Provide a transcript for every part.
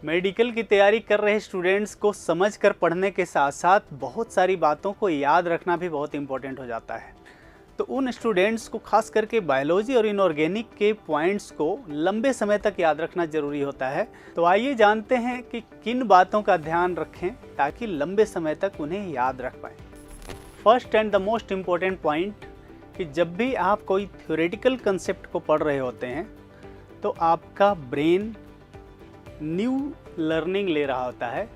Medical की तैयारी कर रहे स्टूडेंट्स को समझकर पढ़ने के साथ साथ बहुत सारी बातों को याद रखना भी बहुत इम्पोर्टेंट हो जाता है। तो उन स्टूडेंट्स को खास करके बायोलॉजी और इनऑर्गेनिक के पॉइंट्स को लंबे समय तक याद रखना ज़रूरी होता है। तो आइए जानते हैं कि किन बातों का ध्यान रखें ताकि लंबे समय तक उन्हें याद रख पाएँ। First and the most important point कि जब भी आप कोई थ्योरेटिकल कंसेप्ट को पढ़ रहे होते हैं तो आपका ब्रेन न्यू लर्निंग ले रहा होता है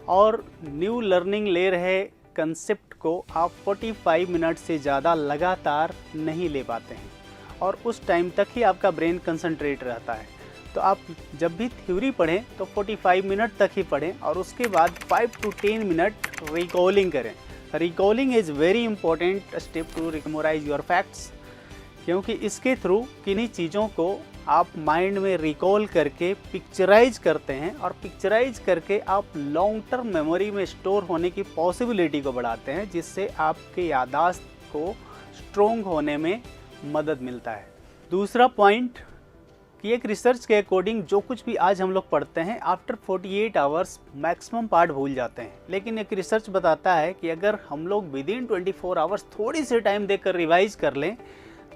और न्यू लर्निंग ले रहे कंसेप्ट को आप 45 मिनट से ज़्यादा लगातार नहीं ले पाते हैं और उस टाइम तक ही आपका ब्रेन कंसंट्रेट रहता है। तो आप जब भी थ्योरी पढ़ें तो 45 मिनट तक ही पढ़ें और उसके बाद 5 to 10 मिनट रिकॉलिंग करें। Recalling is very important step to memorize your facts, क्योंकि इसके थ्रू किन्हीं चीज़ों को आप माइंड में रिकॉल करके पिक्चराइज करते हैं और पिक्चराइज करके आप लॉन्ग टर्म मेमोरी में स्टोर होने की पॉसिबिलिटी को बढ़ाते हैं, जिससे आपके याददाश्त को स्ट्रोंग होने में मदद मिलता है। दूसरा पॉइंट कि एक रिसर्च के अकॉर्डिंग जो कुछ भी आज हम लोग पढ़ते हैं आफ्टर 48 आवर्स मैक्सिमम पार्ट भूल जाते हैं, लेकिन एक रिसर्च बताता है कि अगर हम लोग विदिन 24 आवर्स थोड़ी सी टाइम देकर रिवाइज कर लें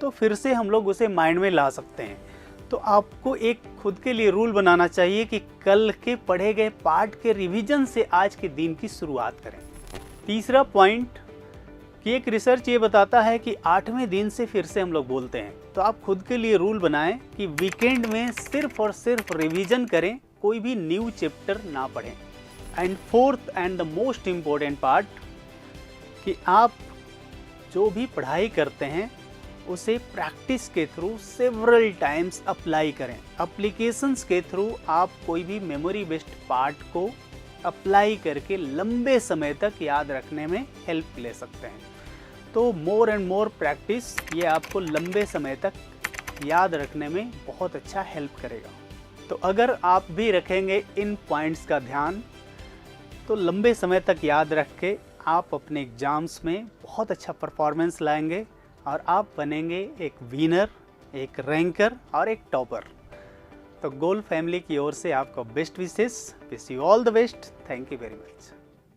तो फिर से हम लोग उसे माइंड में ला सकते हैं। तो आपको एक खुद के लिए रूल बनाना चाहिए कि कल के पढ़े गए पार्ट के रिवीजन से आज के दिन की शुरुआत करें। तीसरा पॉइंट कि एक रिसर्च ये बताता है कि 8वें दिन से फिर से हम लोग बोलते हैं, तो आप खुद के लिए रूल बनाएं कि वीकेंड में सिर्फ और सिर्फ रिवीजन करें, कोई भी न्यू चैप्टर ना पढ़ें। And fourth and the most important part कि आप जो भी पढ़ाई करते हैं उसे प्रैक्टिस के थ्रू सेवरल टाइम्स अप्लाई करें। एप्लीकेशंस के थ्रू आप कोई भी मेमोरी बेस्ड पार्ट को अप्लाई करके लंबे समय तक याद रखने में हेल्प ले सकते हैं। तो मोर एंड मोर प्रैक्टिस ये आपको लंबे समय तक याद रखने में बहुत अच्छा हेल्प करेगा। तो अगर आप भी रखेंगे इन पॉइंट्स का ध्यान तो लंबे समय तक याद रख के आप अपने एग्ज़ाम्स में बहुत अच्छा परफॉर्मेंस लाएंगे और आप बनेंगे एक विनर, एक रैंकर और एक टॉपर। तो गोल फैमिली की ओर से आपको best wishes, wish you all the best. Thank you very much.